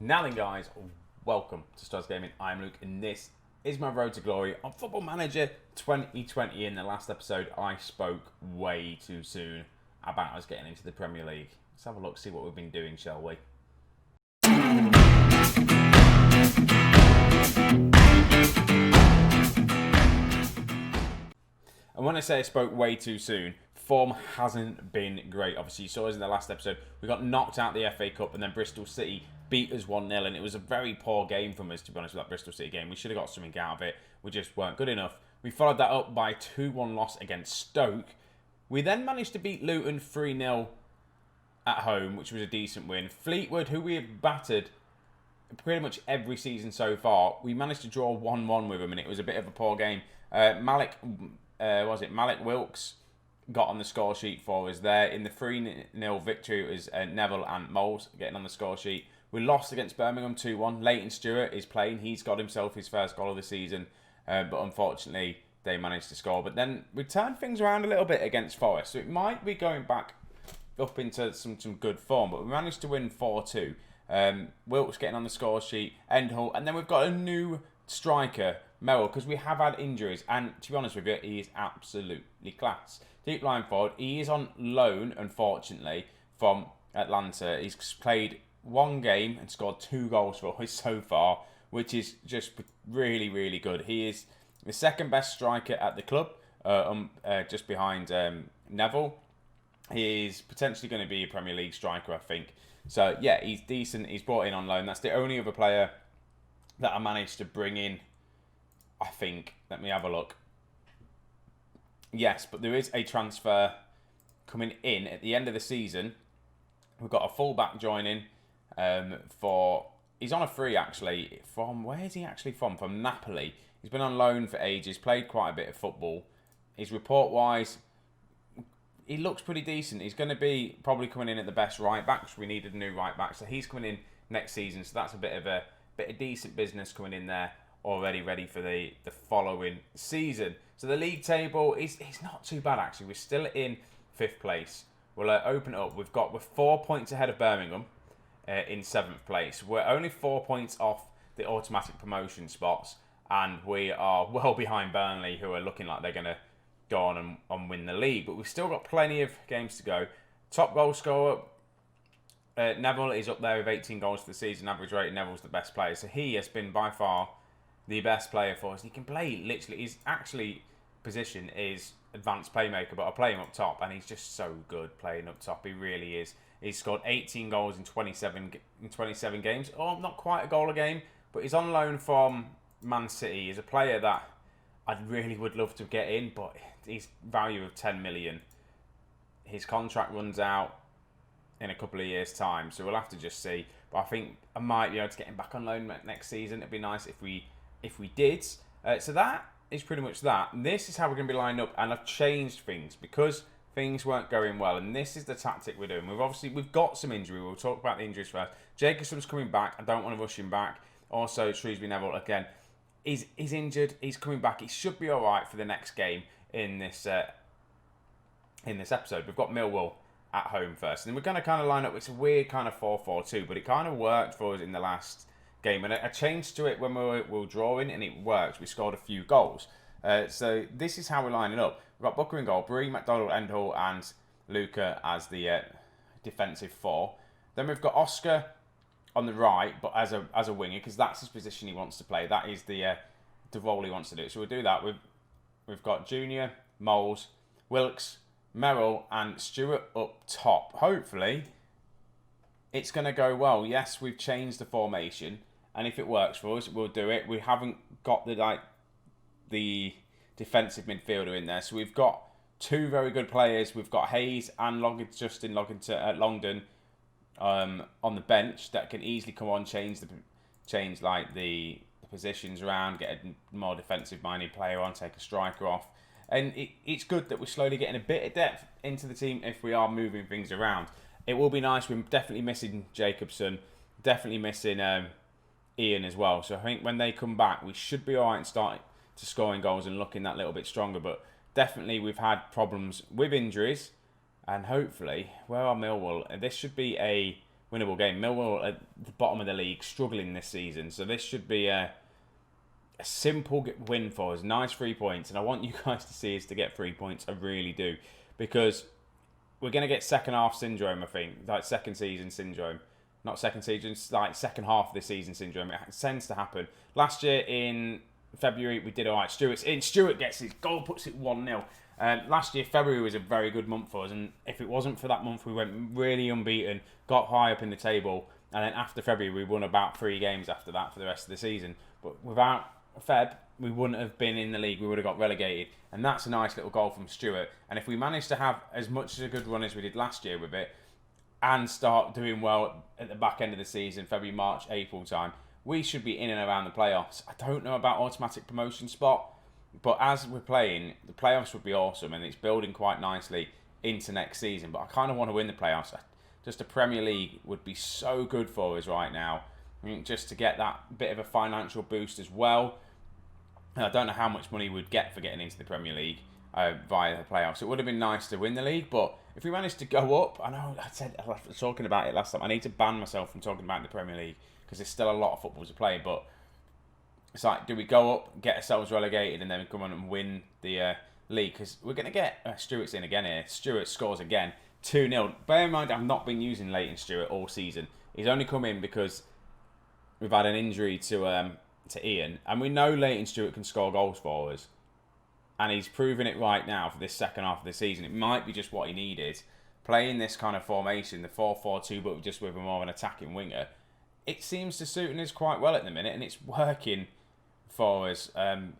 Now then, guys, welcome to Strasz Gaming. I'm Luke, and this is my road to glory on Football Manager 2020. In the last episode, I spoke way too soon about us getting into the Premier League. Let's have a look, see what we've been doing, shall we? And when I say I spoke way too soon, form hasn't been great. Obviously, you saw us in the last episode. We got knocked out the FA Cup, and then Bristol City beat us 1-0, and it was a very poor game from us, to be honest, with that Bristol City game. We should have got something out of it. We just weren't good enough. We followed that up by a 2-1 loss against Stoke. We then managed to beat Luton 3-0 at home, which was a decent win. Fleetwood, who we have battered pretty much every season so far, we managed to draw 1-1 with them, and it was a bit of a poor game. Malik Wilkes got on the score sheet for us there. In the 3-0 victory, it was Neville and Moles getting on the score sheet. We lost against Birmingham 2-1. Leighton Stewart is playing. He's got himself his first goal of the season, but unfortunately they managed to score. But then we turned things around a little bit against Forest, so it might be going back up into some good form, but we managed to win 4-2. Wilkes getting on the score sheet, Endhull, and then we've got a new striker, Merrill, because we have had injuries, and to be honest with you, he is absolutely class. Deep line forward, he is on loan, unfortunately, from Atlanta. He's played one game and scored 2 goals for us so far, which is just really, really good. He is the second best striker at the club, just behind Neville. He is potentially going to be a Premier League striker, I think. So, yeah, he's decent. He's brought in on loan. That's the only other player that I managed to bring in, I think. Let me have a look. Yes, but there is a transfer coming in at the end of the season. We've got a fullback joining he's on a free, actually. Where is he actually from? From Napoli. He's been on loan for ages, played quite a bit of football. His report-wise, he looks pretty decent. He's going to be probably coming in at the best right back, because we needed a new right back. So he's coming in next season. So that's a bit of decent business coming in there already, ready for the following season. So the league table is not too bad, actually. We're still in 5th place. We'll open it up. We're 4 points ahead of Birmingham in 7th place. We're only 4 points off the automatic promotion spots, and we are well behind Burnley, who are looking like they're going to go on and win the league. But we've still got plenty of games to go. Top goal scorer, Neville is up there with 18 goals for the season. Average rating, Neville's the best player. So he has been by far the best player for us. He can play literally. His actually position is advanced playmaker, but I play him up top, and he's just so good playing up top. He really is. He's scored 18 goals in 27 games. Oh, not quite a goal a game, but he's on loan from Man City. He's a player that I really would love to get in, but his value of 10 million. His contract runs out in a couple of years' time, so we'll have to just see. But I think I might be able to get him back on loan next season. It'd be nice if we did. So that is pretty much that. And this is how we're going to be lined up, and I've changed things because things weren't going well, and this is the tactic we're doing. We've got some injury. We'll talk about the injuries first. Jacobson's coming back. I don't want to rush him back. Also, Shrewsbury Neville again. He's injured. He's coming back. He should be all right for the next game in this episode. We've got Millwall at home first, and we're going to kind of line up. It's a weird kind of 4-4-2, but it kind of worked for us in the last game, and I changed to it when we were drawing, and it worked. We scored a few goals. So this is how we're lining up. We've got Booker in goal, Bree, McDonald, Endhull, and Luca as the defensive 4. Then we've got Oscar on the right, but as a winger, because that's his position he wants to play. That is the role he wants to do. So we'll do that. We've got Junior, Moles, Wilkes, Merrill, and Stewart up top. Hopefully, it's going to go well. Yes, we've changed the formation, and if it works for us, we'll do it. We haven't got the defensive midfielder in there, so we've got 2 very good players. We've got Hayes and Justin Longden on the bench that can easily come on, change the positions around, get a more defensive-minded player on, take a striker off. And it's good that we're slowly getting a bit of depth into the team if we are moving things around. It will be nice. We're definitely missing Jacobson, definitely missing Ian as well. So I think when they come back, we should be all right and start to scoring goals and looking that little bit stronger. But definitely we've had problems with injuries, and hopefully, where are Millwall? This should be a winnable game. Millwall at the bottom of the league, struggling this season. So this should be a simple win for us. Nice 3 points. And I want you guys to see us to get 3 points. I really do. Because we're going to get second half syndrome, I think. Like second season syndrome. Not second season, like second half of the season syndrome. It tends to happen. Last year in February, we did all right. Stuart gets his goal, puts it 1-0. Last year, February was a very good month for us. And if it wasn't for that month, we went really unbeaten, got high up in the table. And then after February, we won about 3 games after that for the rest of the season. But without Feb, we wouldn't have been in the league. We would have got relegated. And that's a nice little goal from Stuart. And if we manage to have as much as a good run as we did last year with it, and start doing well at the back end of the season, February, March, April time, we should be in and around the playoffs. I don't know about automatic promotion spot, but as we're playing, the playoffs would be awesome, and it's building quite nicely into next season. But I kind of want to win the playoffs. Just a Premier League would be so good for us right now. I mean, just to get that bit of a financial boost as well. And I don't know how much money we'd get for getting into the Premier League via the playoffs. It would have been nice to win the league, but if we managed to go up, I know I was talking about it last time. I need to ban myself from talking about the Premier League because there's still a lot of football to play. But it's like, do we go up, get ourselves relegated, and then come on and win the league? Because we're going to get Stewart's in again here. Stewart scores again, 2-0. Bear in mind, I've not been using Leighton Stewart all season. He's only come in because we've had an injury to Ian, and we know Leighton Stewart can score goals for us. And he's proving it right now for this second half of the season. It might be just what he needed. Playing this kind of formation, the 4-4-2, but just with more of an attacking winger, it seems to suit us quite well at the minute, and it's working for us.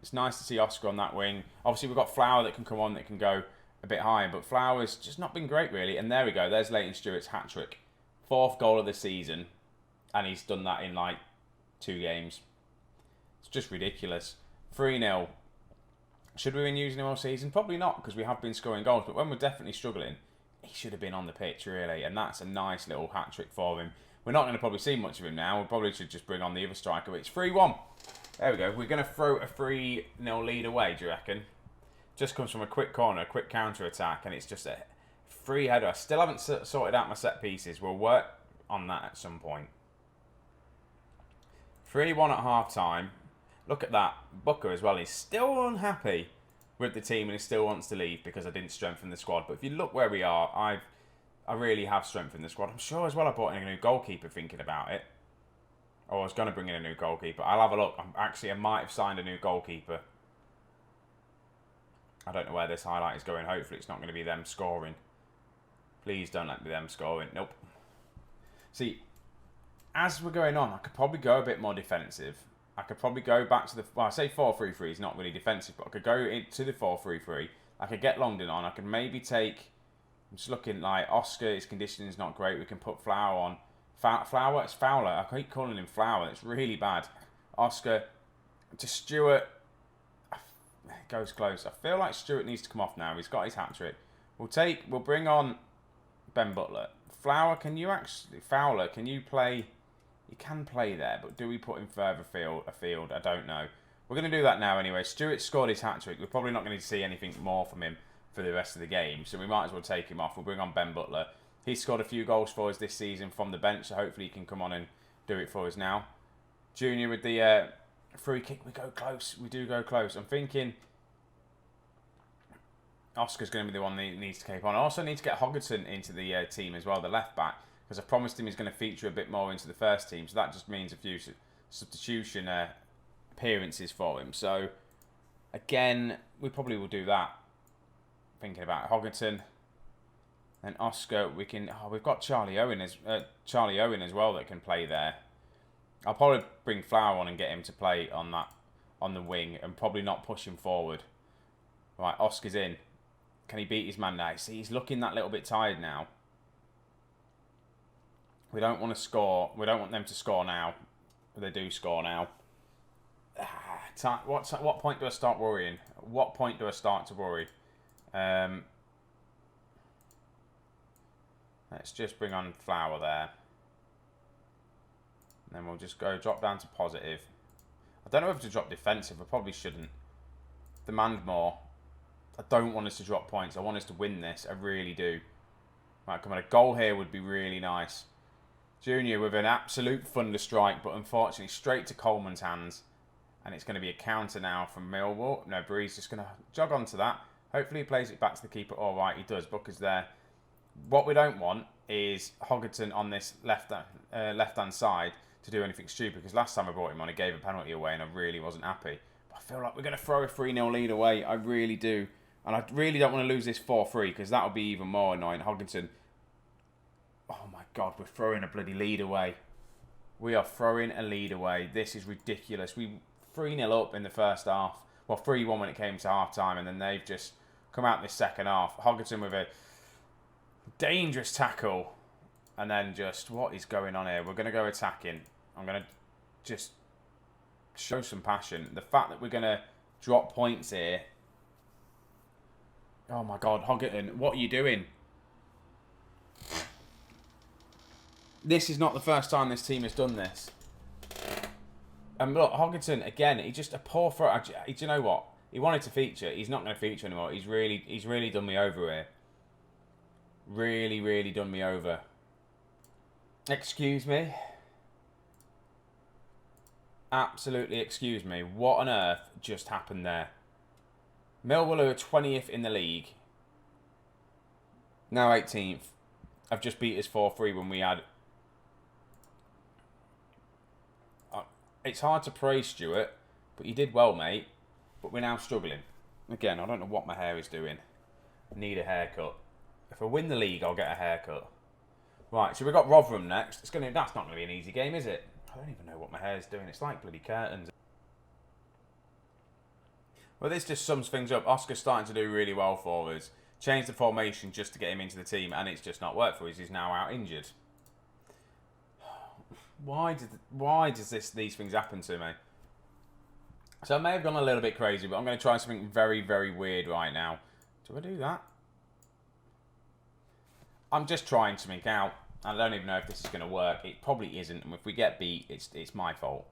It's nice to see Oscar on that wing. Obviously, we've got Flower that can come on, that can go a bit higher, but Flower's just not been great, really. And there we go. There's Leighton Stewart's hat-trick. 4th goal of the season, and he's done that in, 2 games. It's just ridiculous. 3-0. Should we have been using him all season? Probably not, because we have been scoring goals. But when we're definitely struggling, he should have been on the pitch, really. And that's a nice little hat-trick for him. We're not going to probably see much of him now. We probably should just bring on the other striker. It's 3-1. There we go. We're going to throw a 3-0 lead away, do you reckon? Just comes from a quick corner, a quick counter-attack, and it's just a free header. I still haven't sorted out my set pieces. We'll work on that at some point. 3-1 at half-time. Look at that. Booker as well. He's still unhappy with the team and he still wants to leave because I didn't strengthen the squad. But if you look where we are, I really have strengthened the squad. I'm sure as well I brought in a new goalkeeper thinking about it. Or I was going to bring in a new goalkeeper. I'll have a look. I might have signed a new goalkeeper. I don't know where this highlight is going. Hopefully it's not going to be them scoring. Please don't let me them scoring. Nope. See, as we're going on, I could probably go a bit more defensive. I could probably go back to I say 4-3-3 is not really defensive, but I could go into the 4-3-3. I could get Longdon on. I could maybe take, I'm just looking like Oscar, his conditioning is not great. We can put Flower on. Flower, it's Fowler. I keep calling him Flower. It's really bad. Oscar to Stewart. It goes close. I feel like Stewart needs to come off now. He's got his hat-trick. We'll bring on Ben Butler. Fowler, can you play? You can play there, but do we put him further afield? I don't know. We're going to do that now anyway. Stewart scored his hat-trick. We're probably not going to see anything more from him for the rest of the game, so we might as well take him off. We'll bring on Ben Butler. He's scored a few goals for us this season from the bench, so hopefully he can come on and do it for us now. Junior with the free kick. We go close. We do go close. I'm thinking Oscar's going to be the one that needs to keep on. I also need to get Hogerton into the team as well, the left back, because I promised him he's going to feature a bit more into the first team. So that just means a few substitution appearances for him. So again, we probably will do that. Thinking about Hogerton and Oscar, we've got Charlie Owen as well that can play there. I'll probably bring Flower on and get him to play on the wing and probably not push him forward. Right, Oscar's in. Can he beat his man now? See, he's looking that little bit tired now. We don't want to score. We don't want them to score now. They do score now. What point do I start worrying? What point do I start to worry? Let's just bring on Flower there. And then we'll just drop down to positive. I don't know if to drop defensive. I probably shouldn't. Demand more. I don't want us to drop points. I want us to win this. I really do. Right, come on. A goal here would be really nice. Junior with an absolute thunder strike, but unfortunately straight to Coleman's hands. And it's going to be a counter now from Millwall. No, Bree's just going to jog onto that. Hopefully he plays it back to the keeper. All right, he does. Booker's there. What we don't want is Hoggerton on this left-hand side to do anything stupid, because last time I brought him on, he gave a penalty away and I really wasn't happy. But I feel like we're going to throw a 3-0 lead away. I really do. And I really don't want to lose this 4-3, because that would be even more annoying. Hoggerton. Oh my God, we're throwing a bloody lead away. We are throwing a lead away. This is ridiculous. We 3-0 up in the first half. Well, 3-1 when it came to half-time, and then they've just come out in this second half. Hoggerton with a dangerous tackle. And then just, what is going on here? We're going to go attacking. I'm going to just show some passion. The fact that we're going to drop points here. Oh my God, Hoggerton, what are you doing? This is not the first time this team has done this. And look, Hoggerton, again, he's just a poor throw. Do you know what? He wanted to feature. He's not going to feature anymore. He's really done me over here. Really done me over. Excuse me. Absolutely excuse me. What on earth just happened there? Millwall are 20th in the league. Now 18th. I've just beat us 4-3 when we had... It's hard to praise Stuart, but you did well, mate. But we're now struggling. Again, I don't know what my hair is doing. I need a haircut. If I win the league, I'll get a haircut. Right, so we've got Rotherham next. That's not going to be an easy game, is it? I don't even know what my hair's doing. It's like bloody curtains. Well, this just sums things up. Oscar's starting to do really well for us. Changed the formation just to get him into the team, and it's just not worked for us. He's now out injured. Why does these things happen to me? So I may have gone a little bit crazy, but I'm going to try something very weird right now. Do I do that? I'm just trying something out. I don't even know if this is going to work. It probably isn't, and if we get beat, it's my fault.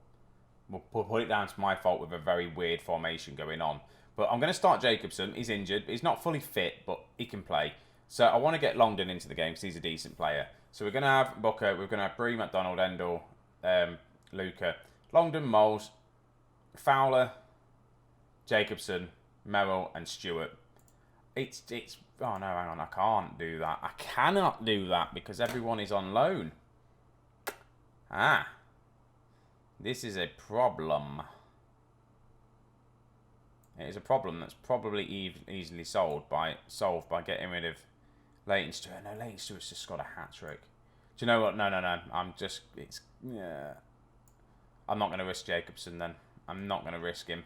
We'll put it down to my fault with a very weird formation going on. But I'm going to start Jacobson. He's injured. He's not fully fit, but he can play. So I want to get Longdon into the game because he's a decent player. So we're going to have Booker. We're going to have Bree, McDonald, Endell, Luca, Longdon, Moles, Fowler, Jacobson, Merrill, and Stewart. It's. Oh no, hang on. I can't do that. I cannot do that because everyone is on loan. This is a problem. It is a problem that's probably easily solved by getting rid of Leighton Stewart. No, Leighton Stewart's just got a hat-trick. Do you know what? No. I'm not going to risk Jacobson then. I'm not going to risk him.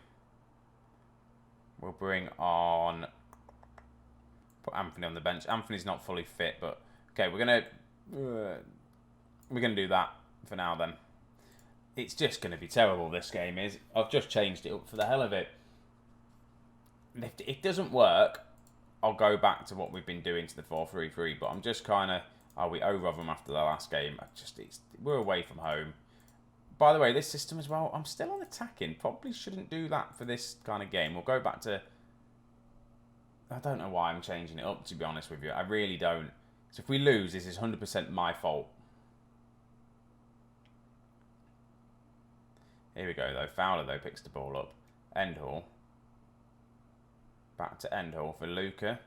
We'll bring on... Put Anthony on the bench. Anthony's not fully fit, but... Okay, we're going to do that for now then. It's just going to be terrible, this game is. I've just changed it up for the hell of it. If it doesn't work, I'll go back to what we've been doing to the 4-3-3. But I'm just kind of... we owe Rotherham after the last game. We're away from home. By the way, this system as well, I'm still on attacking. Probably shouldn't do that for this kind of game. We'll go back to... I don't know why I'm changing it up, to be honest with you. I really don't. So if we lose, this is 100% my fault. Here we go, though. Fowler, though, picks the ball up. Endhall. Back to Endhall for Luca.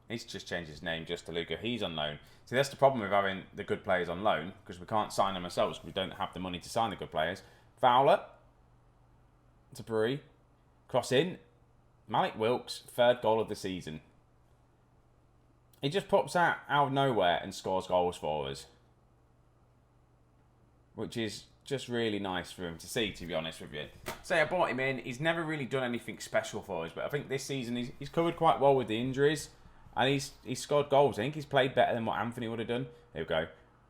He's just changed his name just to Luca. He's on loan. See, that's the problem with having the good players on loan, because we can't sign them ourselves because we don't have the money to sign the good players. Fowler. To Bree. Cross in. Malik Wilkes, third goal of the season. He just pops out of nowhere and scores goals for us. Which is just really nice for him to see, to be honest with you. Say I bought him in. He's never really done anything special for us, but I think this season he's covered quite well with the injuries. And he's scored goals. I think he's played better than what Anthony would have done. Here we go.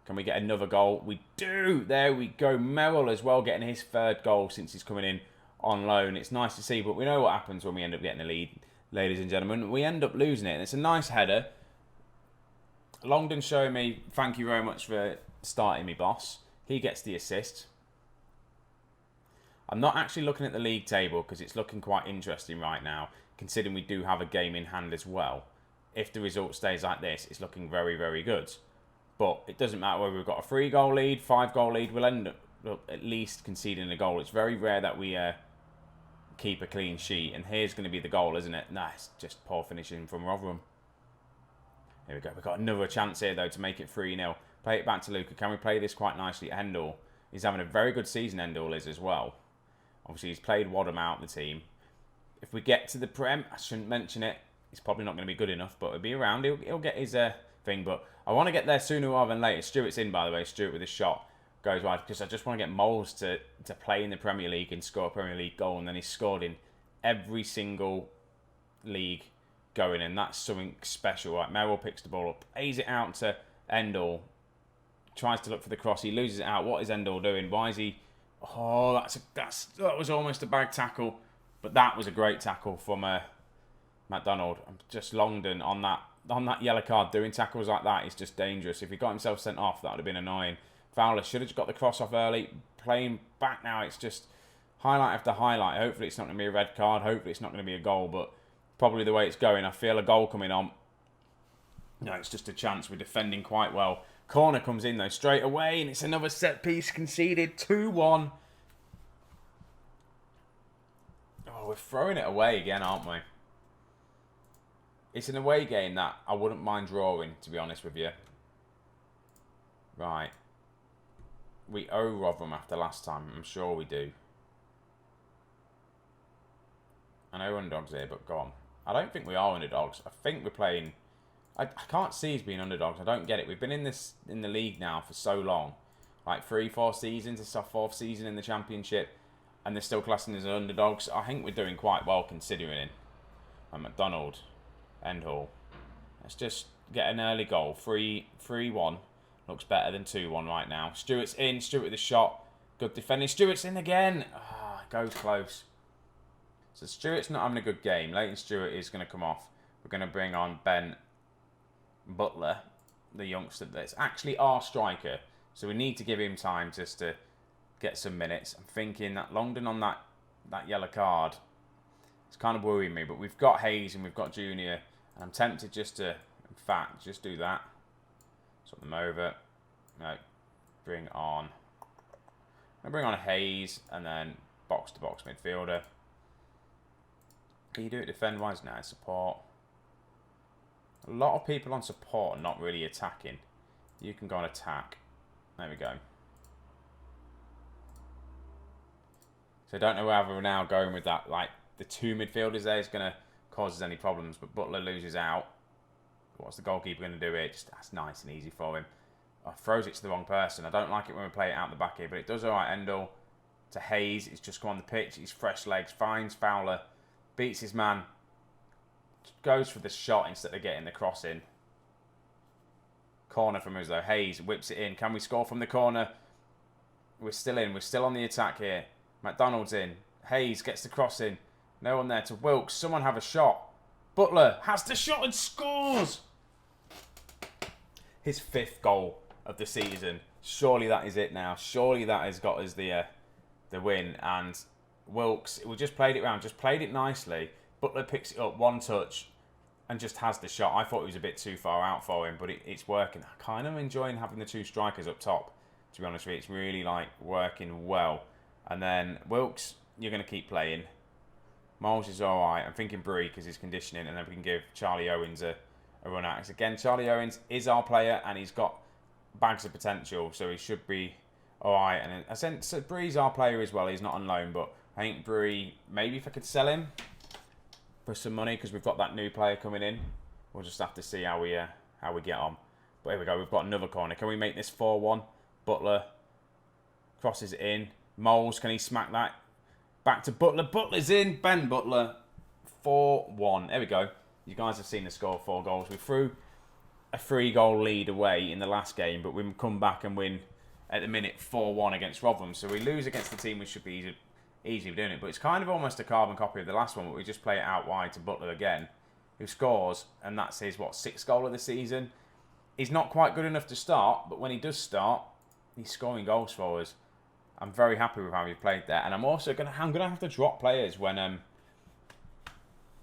Can we get another goal? We do. There we go. Merrill as well, getting his third goal since he's coming in on loan. It's nice to see, but we know what happens when we end up getting a lead, ladies and gentlemen. We end up losing it, and it's a nice header. Longdon showing me, thank you very much for starting me, boss. He gets the assist. I'm not actually looking at the league table because it's looking quite interesting right now, considering we do have a game in hand as well. If the result stays like this, it's looking very good. But it doesn't matter whether we've got a 3-goal lead, 5-goal lead. We'll end up at least conceding a goal. It's very rare that we keep a clean sheet. And here's going to be the goal, isn't it? Nah, it's just poor finishing from Rotherham. Here we go. We've got another chance here, though, to make it 3-0. Play it back to Luca. Can we play this quite nicely at Hendall? He's having a very good season, Hendall is, as well. Obviously, he's played Wadham out the team. If we get to the Prem, I shouldn't mention it. He's probably not going to be good enough, but he'll be around. He'll get his thing. But I want to get there sooner rather than later. Stewart's in, by the way. Stewart with a shot goes wide because I just want to get Moles to play in the Premier League and score a Premier League goal. And then he's scored in every single league going, and that's something special. Right, Merrill picks the ball up, plays it out to Endall, tries to look for the cross. He loses it out. What is Endall doing? Why is he? Oh, that was almost a bad tackle, but that was a great tackle from McDonald. Just Longdon on that yellow card doing tackles like that is just dangerous. If he got himself sent off, that would have been annoying. Fowler should have just got the cross off early. Playing back now, it's just highlight after highlight. Hopefully it's not going to be a red card. Hopefully it's not going to be a goal, but probably the way it's going, I feel a goal coming on. No, it's just a chance. We're defending quite well. Corner comes in, though, straight away, and it's another set piece conceded. 2-1. Oh, we're throwing it away again, aren't we? It's an away game that I wouldn't mind drawing, to be honest with you. Right. We owe Rotherham after last time. I'm sure we do. I know underdogs here, but go on. I don't think we are underdogs. I think we're playing... I can't see us being underdogs. I don't get it. We've been in the league now for so long. Like 3-4 seasons. It's our 4th season in the Championship. And they're still classing us as underdogs. I think we're doing quite well considering. And McDonald. Endhall. Let's just get an early goal. 3-1. Looks better than 2-1 right now. Stewart's in. Stewart with a shot. Good defending. Stewart's in again. Goes close. So Stewart's not having a good game. Leighton Stewart is going to come off. We're going to bring on Ben Butler, the youngster that's actually our striker. So we need to give him time just to get some minutes. I'm thinking that Longdon on that yellow card, it's kind of worrying me. But we've got Hayes and we've got Junior. And I'm tempted just to, in fact, just do that. Swap them over. No, bring on Hayes and then box-to-box midfielder. Can you do it defend-wise now? Support. A lot of people on support are not really attacking. You can go on attack. There we go. So I don't know whether we're now going with that. Like, the 2 midfielders there is going to cause us any problems. But Butler loses out. What's the goalkeeper going to do here? Just, that's nice and easy for him. Oh, throws it to the wrong person. I don't like it when we play it out the back here. But it does all right. Endall to Hayes. He's just come on the pitch. He's fresh legs. Finds Fowler. Beats his man. Goes for the shot instead of getting the cross in. Corner from us though. Hayes whips it in. Can we score from the corner? We're still in. We're still on the attack here. McDonald's in. Hayes gets the cross in. No one there to Wilkes. Someone have a shot. Butler has the shot and scores. His 5th goal of the season. Surely that is it now. Surely that has got us the win. And Wilkes, we just played it round. Just played it nicely. Butler picks it up, one touch, and just has the shot. I thought it was a bit too far out for him, but it's working. I kind of enjoying having the 2 strikers up top, to be honest with you. It's really, like, working well. And then Wilkes, you're going to keep playing. Moles is all right. I'm thinking Bree because he's conditioning, and then we can give Charlie Owens a run out. Because again, Charlie Owens is our player, and he's got bags of potential, so he should be all right. And I sense so Bree's our player as well. He's not on loan, but I think Bree, maybe if I could sell him for some money because we've got that new player coming in. We'll just have to see how we get on. But here we go. We've got another corner. Can we make this 4-1? Butler crosses it in. Moles, can he smack that? Back to Butler. Butler's in. Ben Butler. 4-1. There we go. You guys have seen the score, 4 goals. We threw a 3-goal lead away in the last game, but we come back and win at the minute 4-1 against Rotherham. So we lose against the team we should be easily doing it, but it's kind of almost a carbon copy of the last one, but we just play it out wide to Butler again, who scores, and that's his 6th goal of the season. He's not quite good enough to start, but when he does start, he's scoring goals for us. I'm very happy with how he played there, and I'm gonna have to drop players when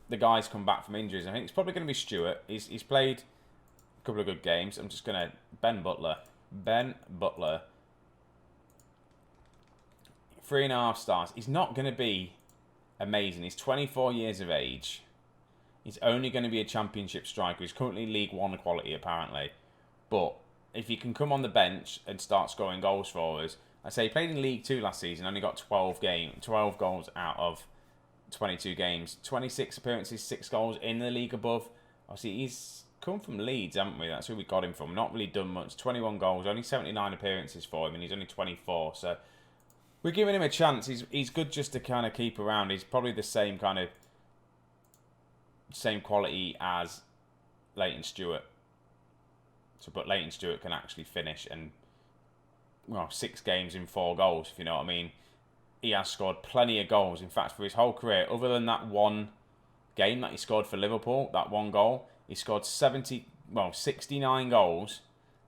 the guys come back from injuries. I think it's probably going to be Stewart. He's played couple of good games. I'm just going to... Ben Butler. 3.5 stars. He's not going to be amazing. He's 24 years of age. He's only going to be a championship striker. He's currently League One quality, apparently. But if he can come on the bench and start scoring goals for us... I say he played in League Two last season. Only got 12 goals out of 22 games. 26 appearances, 6 goals in the league above. Obviously, he's come from Leeds, haven't we? That's who we got him from. Not really done much. 21 goals, only 79 appearances for him, and he's only 24. So we're giving him a chance. He's good just to kind of keep around. He's probably the same quality as Leighton Stewart. But Leighton Stewart can actually finish and 6 games in 4 goals, if you know what I mean. He has scored plenty of goals. In fact, for his whole career, other than that one game that he scored for Liverpool, that one goal, he scored 69 goals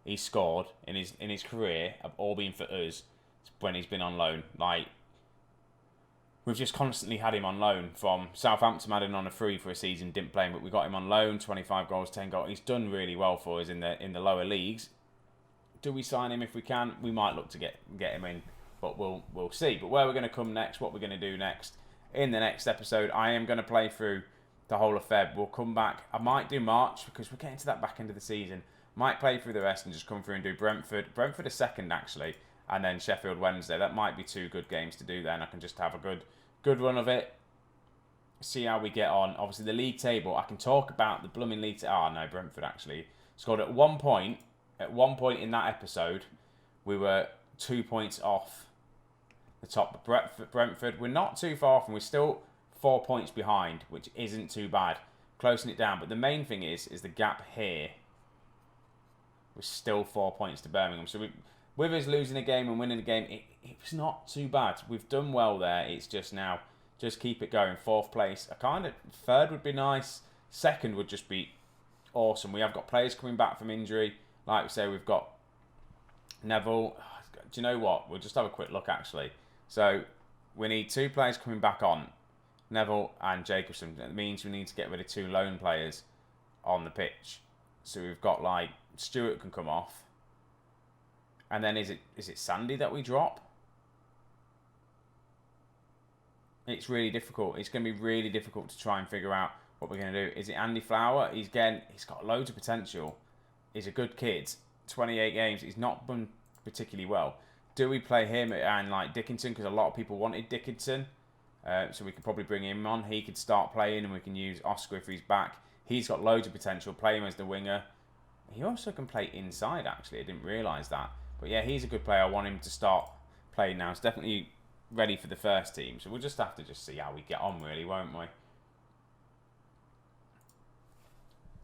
he scored in his career, have all been for us when he's been on loan. Like, we've just constantly had him on loan. From Southampton, had him on a free for a season, didn't play him, but we got him on loan, 25 goals, 10 goals. He's done really well for us in the lower leagues. Do we sign him if we can? We might look to get him in, but we'll see. But where we're going to come next, what we're going to do next, in the next episode, I am going to play through the whole of Feb. We'll come back. I might do March because we're getting to that back end of the season. Might play through the rest and just come through and do Brentford. Brentford a second, actually, and then Sheffield Wednesday. That might be 2 good games to do then. I can just have a good run of it. See how we get on. Obviously, the league table, I can talk about the blooming league table. Oh, no, Brentford actually scored at one point. At one point in that episode, we were 2 points off the top. Brentford, we're not too far off, and we're still 4 points behind, which isn't too bad. Closing it down. But the main thing is the gap here. We're still 4 points to Birmingham. So with us losing a game and winning a game, it was not too bad. We've done well there. It's just now, just keep it going. 4th place. Third would be nice. 2nd would just be awesome. We have got players coming back from injury. Like we say, we've got Neville. Do you know what? We'll just have a quick look, actually. So we need 2 players coming back on. Neville and Jacobson. That means we need to get rid of 2 lone players on the pitch. So we've got, like, Stewart can come off. And then is it Sandy that we drop? It's really difficult. It's going to be really difficult to try and figure out what we're going to do. Is it Andy Flower? He's got loads of potential. He's a good kid. 28 games. He's not done particularly well. Do we play him and like Dickinson? Because a lot of people wanted Dickinson. So we could probably bring him on. He could start playing and we can use Oscar if he's back. He's got loads of potential. Play him as the winger. He also can play inside, actually. I didn't realise that. But yeah, he's a good player. I want him to start playing now. He's definitely ready for the first team. So we'll just have to see how we get on, really, won't we?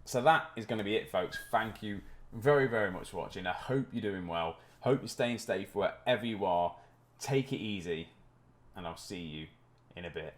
So that is going to be it, folks. Thank you very, very much for watching. I hope you're doing well. Hope you're staying safe wherever you are. Take it easy. And I'll see you in a bit.